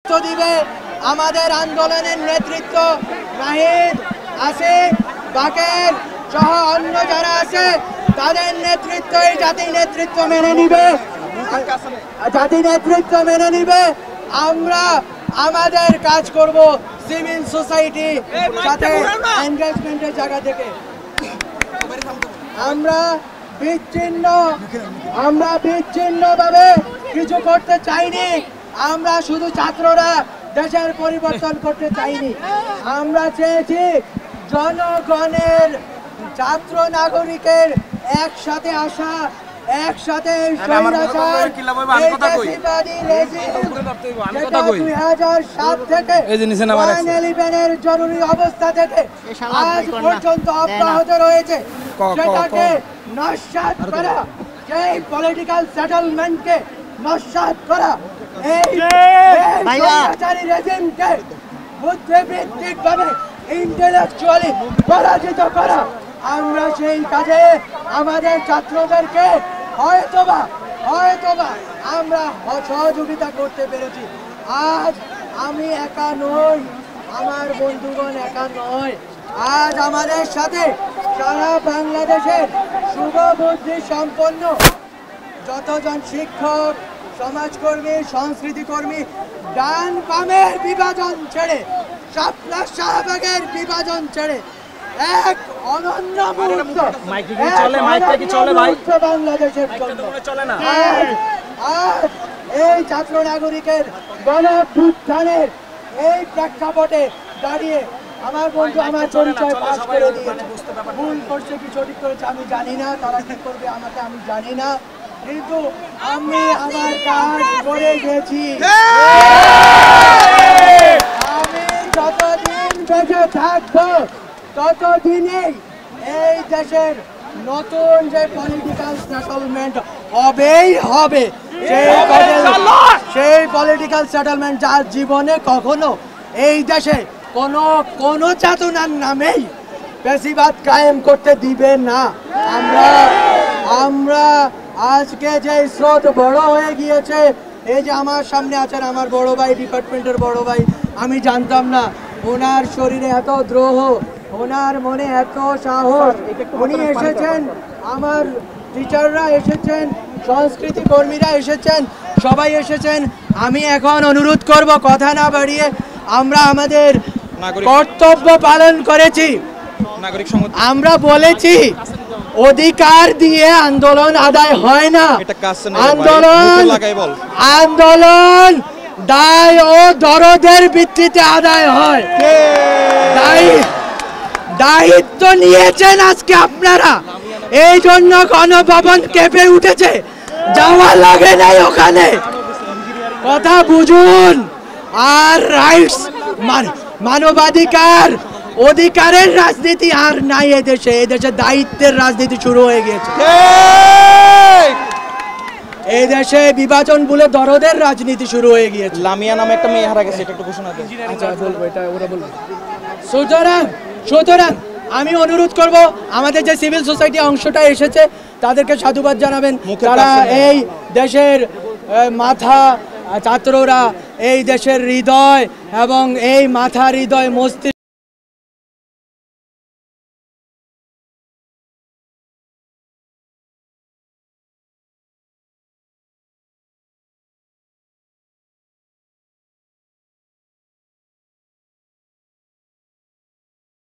নেতৃত্ব দিবে আমাদের আন্দোলনের নেতৃত্ব নাহিদ, আসিফ, বাকের সহ অন্য যারা আছে তাদের নেতৃত্বই জাতি নেতৃত্ব মেনে নিবে, জাতি নেতৃত্ব মেনে নিবে। আমরা আমাদের কাজ করব সিভিল সোসাইটি সাথে এনগেজমেন্টের জায়গা থেকে। আমরা বিচ্ছিন্নভাবে কিছু করতে চাইনি। আমরা শুধু ছাত্ররা দেশের পরিবর্তন করতে চাইনি। আমরা চেয়েছি জনগণের, ছাত্র নাগরিকের একসাথে আসা, একসাথে 2007 থেকে 9/11 জরুরি অবস্থা থেকে আজ পর্যন্ত অব্যাহত রয়েছে, সেটাকে নস্যাৎ করা, সেই পলিটিক্যাল সেটেলমেন্টকে নস্যাৎ করা, এই স্বৈরাচারী রেজিমকে বুদ্ধিবৃত্তিকভাবে ইন্টেলেকচুয়ালি পরাজিত করা। আমরা সেই কাজে আমাদের ছাত্রদেরকে হয়তোবা আমরা সহযোগিতা করতে পেরেছি। আজ আমি একা নই, আমার বন্ধুগণ একা নয়। আজ আমাদের সাথে সারা বাংলাদেশের শুভবুদ্ধি সম্পন্ন যতজন শিক্ষক, সমাজকর্মী, সংস্কৃতিকর্মী, ডান বামের বিভাজন ছেড়ে, শাপলা শাহবাগের বিভাজন ছেড়ে এক অনন্য মুহূর্ত বাংলাদেশের জন্য। আজ এই ছাত্র নাগরিকের গণঅভ্যুত্থানের এই প্রেক্ষাপটে দাঁড়িয়ে আমার বন্ধু আমার পরিচয় পাশ করে দিয়েছে। ভুল করছে কি সঠিক করেছে আমি জানি না, তারা কি করবে আমাকে আমি জানি না, কিন্তু আমি আমার কাজ করে গেছি। আমি যতদিন বেঁচে থাকবো ততদিনই এই দেশের নতুন যে পলিটিক্যাল সেটেলমেন্ট হবেই হবে, সেই পলিটিক্যাল সেটেলমেন্ট যার জীবনে কখনো এই দেশে কোনো চেতনার নামেই বেশিবাদ কায়েম করতে দিবে না। আমরা আজকে যে স্রোত বড় হয়ে গিয়েছে, এই যে আমার সামনে আছেন আমার বড় ভাই, ডিপার্টমেন্টের বড় ভাই, আমি জানতাম না ওনার শরীরে এত দ্রোহ, ওনার মনে এত সাহস। উনি এসেছেন, আমার টিচাররা এসেছেন, সংস্কৃতি কর্মীরা এসেছেন, সবাই এসেছেন। আমি এখন অনুরোধ করব কথা না বাড়িয়ে, আমরা আমাদের কর্তব্য পালন করেছি। আমরা বলেছি অধিকার দিয়ে আন্দোলন আদায় হয় না, আন্দোলন দায় ও দরদের ভিত্তিতে আদায় হয়। দায়িত্ব নিয়েছেন আজকে আপনারা, এই জন্য গণভবন কেঁপে উঠেছে, যাওয়া লাগে নাই ওখানে। কথা বুঝুন। আর রাইটস, মানবাধিকার, অধিকারের রাজনীতি আর নাই এদেশে। এদেশে দায়িত্বের রাজনীতি শুরু হয়ে গেছে। এই দেশে বিভাজন বলে দরদের রাজনীতি শুরু হয়ে গিয়েছে। লামিয়া নামে একটা মেয়ে হারা গেছে, এটা একটু ঘোষণা দেন। আচ্ছা বলবো, এটা ওরা বলবো। সুতরাং আমি অনুরোধ করব আমাদের যে সিভিল সোসাইটি অংশটা এসেছে তাদেরকে সাধুবাদ জানাবেন। তারা এই দেশের মাথা, ছাত্ররা এই দেশের হৃদয় এবং এই মাথা, হৃদয়, মস্তিষ্ক